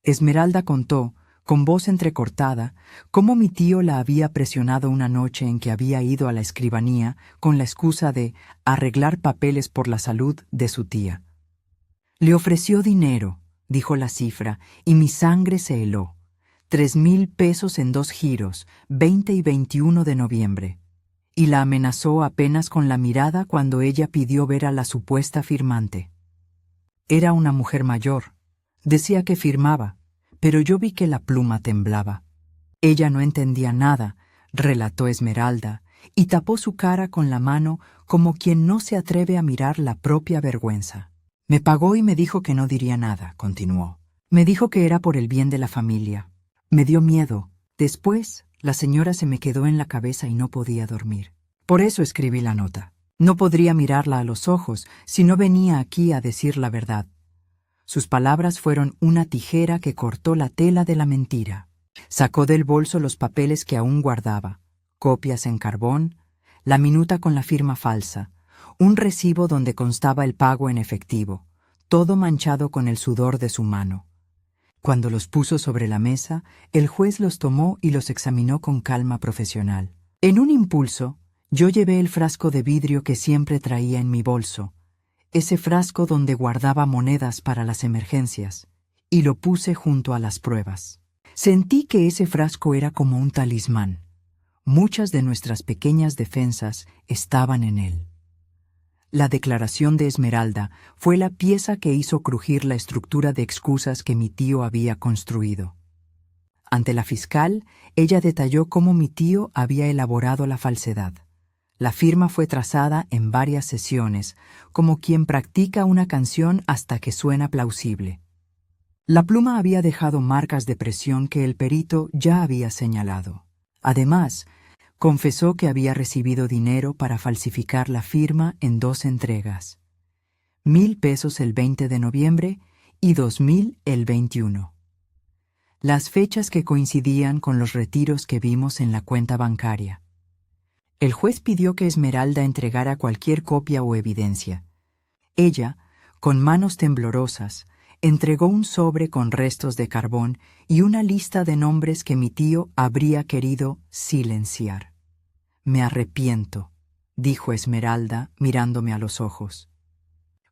Esmeralda contó, con voz entrecortada, cómo mi tío la había presionado una noche en que había ido a la escribanía con la excusa de arreglar papeles por la salud de su tía. «Le ofreció dinero», dijo la cifra, y mi sangre se heló. 3,000 pesos en 2 giros, 20 y 21 de noviembre. Y la amenazó apenas con la mirada cuando ella pidió ver a la supuesta firmante. Era una mujer mayor. Decía que firmaba, pero yo vi que la pluma temblaba. Ella no entendía nada, relató Esmeralda, y tapó su cara con la mano como quien no se atreve a mirar la propia vergüenza. «Me pagó y me dijo que no diría nada», continuó. «Me dijo que era por el bien de la familia. Me dio miedo. Después, la señora se me quedó en la cabeza y no podía dormir. Por eso escribí la nota. No podría mirarla a los ojos si no venía aquí a decir la verdad». Sus palabras fueron una tijera que cortó la tela de la mentira. Sacó del bolso los papeles que aún guardaba, copias en carbón, la minuta con la firma falsa, un recibo donde constaba el pago en efectivo, todo manchado con el sudor de su mano. Cuando los puso sobre la mesa, el juez los tomó y los examinó con calma profesional. En un impulso, yo llevé el frasco de vidrio que siempre traía en mi bolso, ese frasco donde guardaba monedas para las emergencias, y lo puse junto a las pruebas. Sentí que ese frasco era como un talismán, Muchas de nuestras pequeñas defensas estaban en él. La declaración de Esmeralda fue la pieza que hizo crujir la estructura de excusas que mi tío había construido. Ante la fiscal, ella detalló cómo mi tío había elaborado la falsedad. La firma fue trazada en varias sesiones, como quien practica una canción hasta que suena plausible. La pluma había dejado marcas de presión que el perito ya había señalado. Además, confesó que había recibido dinero para falsificar la firma en 2 entregas. 1,000 pesos el 20 de noviembre y 2,000 el 21. Las fechas que coincidían con los retiros que vimos en la cuenta bancaria. El juez pidió que Esmeralda entregara cualquier copia o evidencia. Ella, con manos temblorosas, entregó un sobre con restos de carbón y una lista de nombres que mi tío habría querido silenciar. «Me arrepiento», dijo Esmeralda mirándome a los ojos.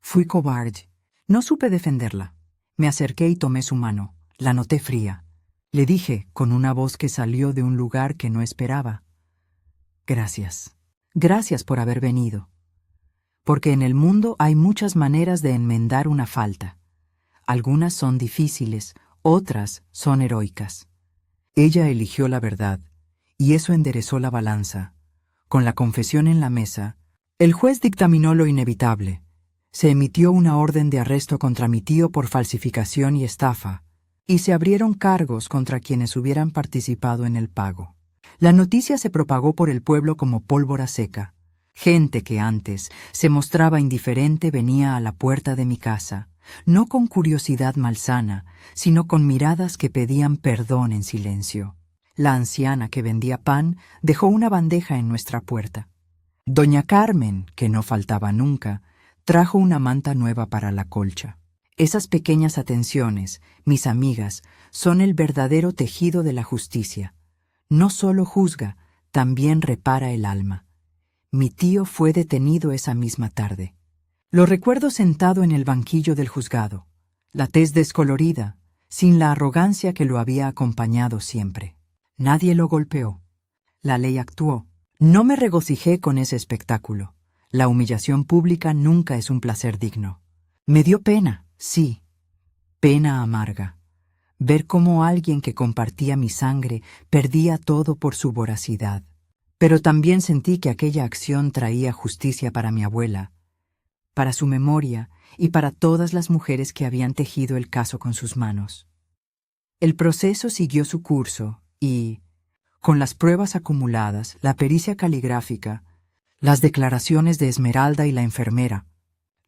Fui cobarde. No supe defenderla. Me acerqué y tomé su mano. La noté fría. Le dije, con una voz que salió de un lugar que no esperaba: «Gracias. Gracias por haber venido. Porque en el mundo hay muchas maneras de enmendar una falta. Algunas son difíciles, otras son heroicas». Ella eligió la verdad, y eso enderezó la balanza. Con la confesión en la mesa, el juez dictaminó lo inevitable. Se emitió una orden de arresto contra mi tío por falsificación y estafa, y se abrieron cargos contra quienes hubieran participado en el pago. La noticia se propagó por el pueblo como pólvora seca. Gente que antes se mostraba indiferente venía a la puerta de mi casa, no con curiosidad malsana, sino con miradas que pedían perdón en silencio. La anciana que vendía pan dejó una bandeja en nuestra puerta. Doña Carmen, que no faltaba nunca, trajo una manta nueva para la colcha. Esas pequeñas atenciones, mis amigas, son el verdadero tejido de la justicia. No solo juzga, también repara el alma. Mi tío fue detenido esa misma tarde. Lo recuerdo sentado en el banquillo del juzgado, la tez descolorida, sin la arrogancia que lo había acompañado siempre. Nadie lo golpeó. La ley actuó. No me regocijé con ese espectáculo. La humillación pública nunca es un placer digno. Me dio pena, sí, pena amarga. Ver cómo alguien que compartía mi sangre perdía todo por su voracidad. Pero también sentí que aquella acción traía justicia para mi abuela, para su memoria y para todas las mujeres que habían tejido el caso con sus manos. El proceso siguió su curso y, con las pruebas acumuladas, la pericia caligráfica, las declaraciones de Esmeralda y la enfermera,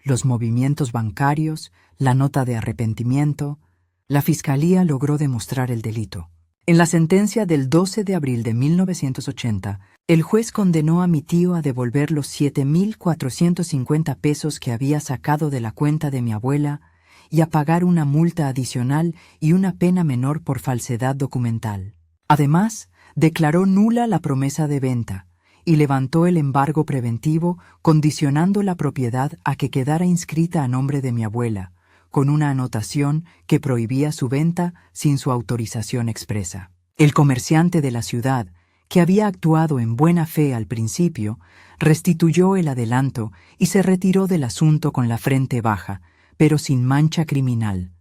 los movimientos bancarios, la nota de arrepentimiento, la fiscalía logró demostrar el delito. En la sentencia del 12 de abril de 1980, el juez condenó a mi tío a devolver los 7,450 pesos que había sacado de la cuenta de mi abuela y a pagar una multa adicional y una pena menor por falsedad documental. Además, declaró nula la promesa de venta y levantó el embargo preventivo, condicionando la propiedad a que quedara inscrita a nombre de mi abuela, con una anotación que prohibía su venta sin su autorización expresa. El comerciante de la ciudad, que había actuado en buena fe al principio, restituyó el adelanto y se retiró del asunto con la frente baja, pero sin mancha criminal.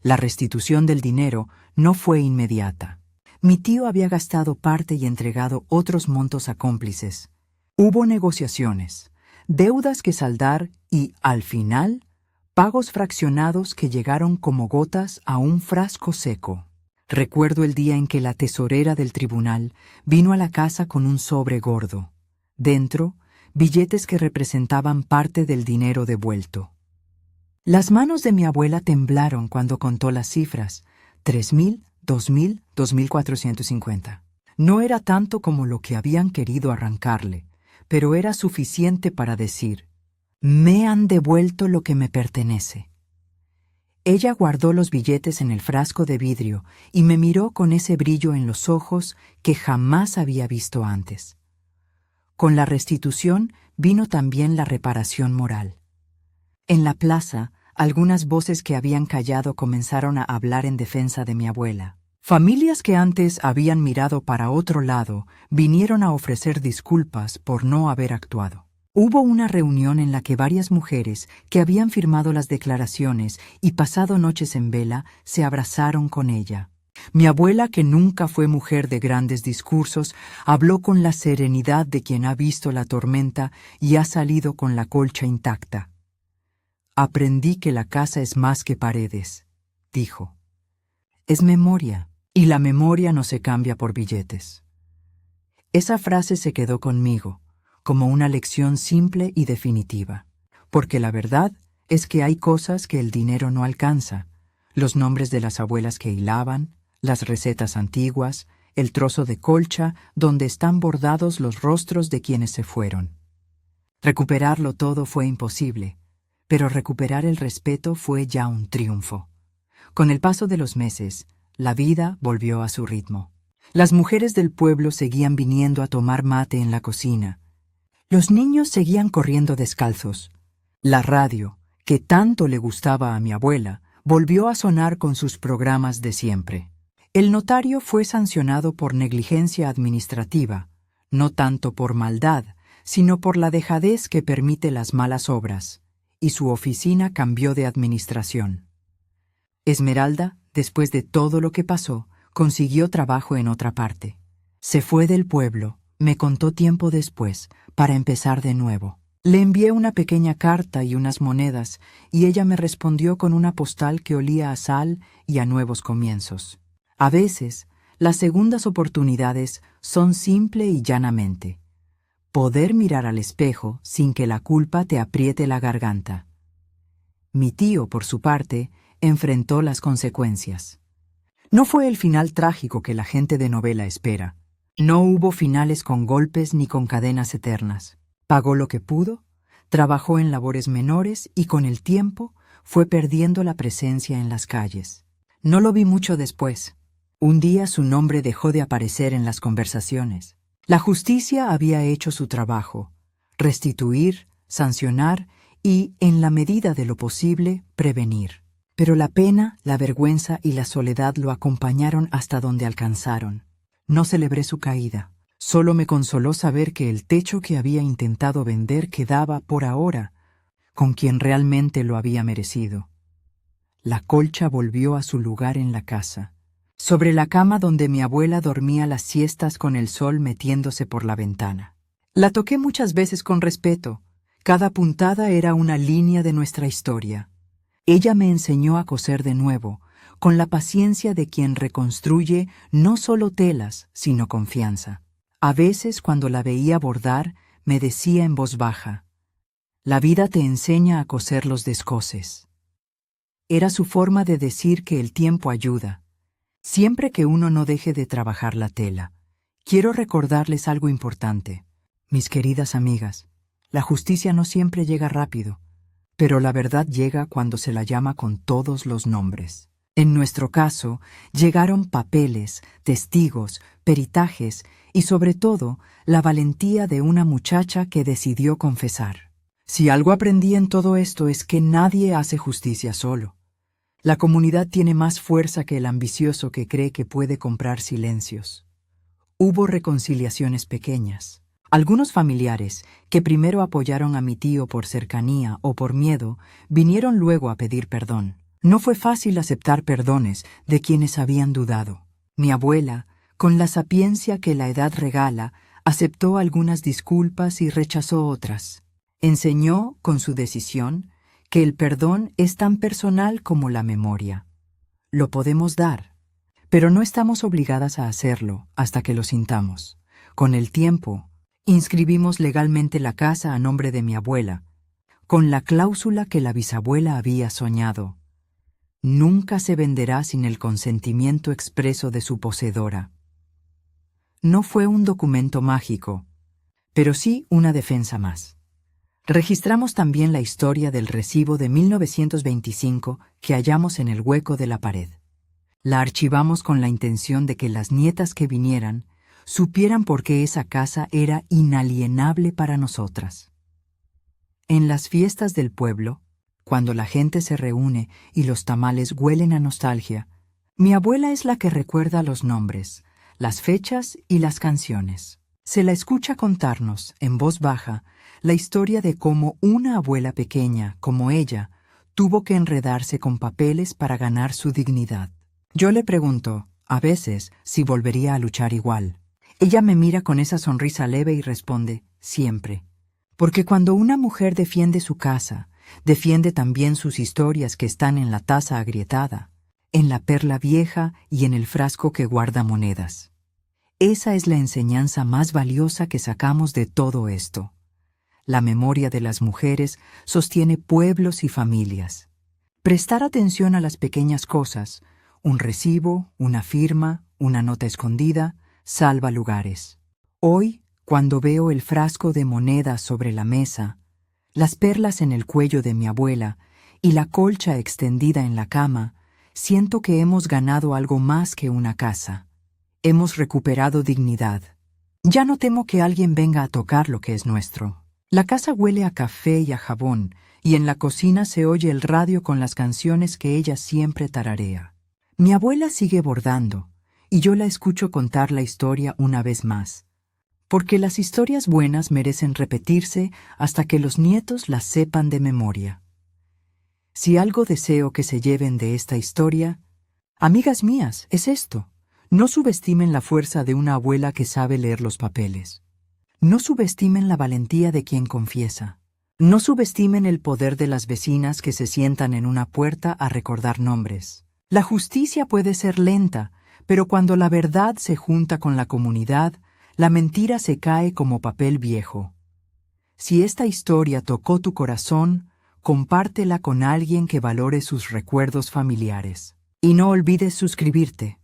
La restitución del dinero no fue inmediata. Mi tío había gastado parte y entregado otros montos a cómplices. Hubo negociaciones, deudas que saldar y, al final, pagos fraccionados que llegaron como gotas a un frasco seco. Recuerdo el día en que la tesorera del tribunal vino a la casa con un sobre gordo. Dentro, billetes que representaban parte del dinero devuelto. Las manos de mi abuela temblaron cuando contó las cifras: 3,000, 2,000, 2,450. No era tanto como lo que habían querido arrancarle, pero era suficiente para decir: «Me han devuelto lo que me pertenece». Ella guardó los billetes en el frasco de vidrio y me miró con ese brillo en los ojos que jamás había visto antes. Con la restitución vino también la reparación moral. En la plaza, algunas voces que habían callado comenzaron a hablar en defensa de mi abuela. Familias que antes habían mirado para otro lado vinieron a ofrecer disculpas por no haber actuado. Hubo una reunión en la que varias mujeres que habían firmado las declaraciones y pasado noches en vela se abrazaron con ella. Mi abuela, que nunca fue mujer de grandes discursos, habló con la serenidad de quien ha visto la tormenta y ha salido con la colcha intacta. «Aprendí que la casa es más que paredes», dijo. «Es memoria, y la memoria no se cambia por billetes». Esa frase se quedó conmigo, como una lección simple y definitiva, porque la verdad es que hay cosas que el dinero no alcanza: los nombres de las abuelas que hilaban, las recetas antiguas, el trozo de colcha donde están bordados los rostros de quienes se fueron. Recuperarlo todo fue imposible, pero recuperar el respeto fue ya un triunfo. Con el paso de los meses, la vida volvió a su ritmo. Las mujeres del pueblo seguían viniendo a tomar mate en la cocina. Los niños seguían corriendo descalzos. La radio, que tanto le gustaba a mi abuela, volvió a sonar con sus programas de siempre. El notario fue sancionado por negligencia administrativa, no tanto por maldad, sino por la dejadez que permite las malas obras, y su oficina cambió de administración. Esmeralda, después de todo lo que pasó, consiguió trabajo en otra parte. Se fue del pueblo, me contó tiempo después, para empezar de nuevo. Le envié una pequeña carta y unas monedas, y ella me respondió con una postal que olía a sal y a nuevos comienzos. A veces, las segundas oportunidades son simple y llanamente poder mirar al espejo sin que la culpa te apriete la garganta. Mi tío, por su parte, enfrentó las consecuencias. No fue el final trágico que la gente de novela espera. No hubo finales con golpes ni con cadenas eternas. Pagó lo que pudo, trabajó en labores menores y con el tiempo fue perdiendo la presencia en las calles. No lo vi mucho después. Un día su nombre dejó de aparecer en las conversaciones. La justicia había hecho su trabajo: restituir, sancionar y, en la medida de lo posible, prevenir. Pero la pena, la vergüenza y la soledad lo acompañaron hasta donde alcanzaron. No celebré su caída. Solo me consoló saber que el techo que había intentado vender quedaba, por ahora, con quien realmente lo había merecido. La colcha volvió a su lugar en la casa, sobre la cama donde mi abuela dormía las siestas con el sol metiéndose por la ventana. La toqué muchas veces con respeto. Cada puntada era una línea de nuestra historia. Ella me enseñó a coser de nuevo, con la paciencia de quien reconstruye no solo telas, sino confianza. A veces, cuando la veía bordar, me decía en voz baja: «La vida te enseña a coser los descoces». Era su forma de decir que el tiempo ayuda, siempre que uno no deje de trabajar la tela. Quiero recordarles algo importante. Mis queridas amigas, la justicia no siempre llega rápido, pero la verdad llega cuando se la llama con todos los nombres. En nuestro caso, llegaron papeles, testigos, peritajes y, sobre todo, la valentía de una muchacha que decidió confesar. Si algo aprendí en todo esto es que nadie hace justicia solo. La comunidad tiene más fuerza que el ambicioso que cree que puede comprar silencios. Hubo reconciliaciones pequeñas. Algunos familiares, que primero apoyaron a mi tío por cercanía o por miedo, vinieron luego a pedir perdón. No fue fácil aceptar perdones de quienes habían dudado. Mi abuela, con la sapiencia que la edad regala, aceptó algunas disculpas y rechazó otras. Enseñó, con su decisión, que el perdón es tan personal como la memoria. Lo podemos dar, pero no estamos obligadas a hacerlo hasta que lo sintamos. Con el tiempo, inscribimos legalmente la casa a nombre de mi abuela, con la cláusula que la bisabuela había soñado: nunca se venderá sin el consentimiento expreso de su poseedora. No fue un documento mágico, pero sí una defensa más. Registramos también la historia del recibo de 1925 que hallamos en el hueco de la pared. La archivamos con la intención de que las nietas que vinieran supieran por qué esa casa era inalienable para nosotras. En las fiestas del pueblo, cuando la gente se reúne y los tamales huelen a nostalgia, Mi abuela es la que recuerda los nombres, las fechas y las canciones. Se la escucha contarnos, en voz baja, la historia de cómo una abuela pequeña, como ella, tuvo que enredarse con papeles para ganar su dignidad. Yo le pregunto, a veces, si volvería a luchar igual. Ella me mira con esa sonrisa leve y responde, siempre. Porque cuando una mujer defiende su casa, defiende también sus historias que están en la taza agrietada, en la perla vieja y en el frasco que guarda monedas. Esa es la enseñanza más valiosa que sacamos de todo esto. La memoria de las mujeres sostiene pueblos y familias. Prestar atención a las pequeñas cosas, un recibo, una firma, una nota escondida, salva lugares. Hoy, cuando veo el frasco de monedas sobre la mesa, las perlas en el cuello de mi abuela y la colcha extendida en la cama, siento que hemos ganado algo más que una casa. Hemos recuperado dignidad. Ya no temo que alguien venga a tocar lo que es nuestro. La casa huele a café y a jabón, y en la cocina se oye el radio con las canciones que ella siempre tararea. Mi abuela sigue bordando, y yo la escucho contar la historia una vez más. Porque las historias buenas merecen repetirse hasta que los nietos las sepan de memoria. Si algo deseo que se lleven de esta historia, amigas mías, es esto. No subestimen la fuerza de una abuela que sabe leer los papeles. No subestimen la valentía de quien confiesa. No subestimen el poder de las vecinas que se sientan en una puerta a recordar nombres. La justicia puede ser lenta, pero cuando la verdad se junta con la comunidad, la mentira se cae como papel viejo. Si esta historia tocó tu corazón, compártela con alguien que valore sus recuerdos familiares. Y no olvides suscribirte.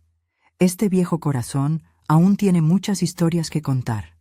Este viejo corazón aún tiene muchas historias que contar.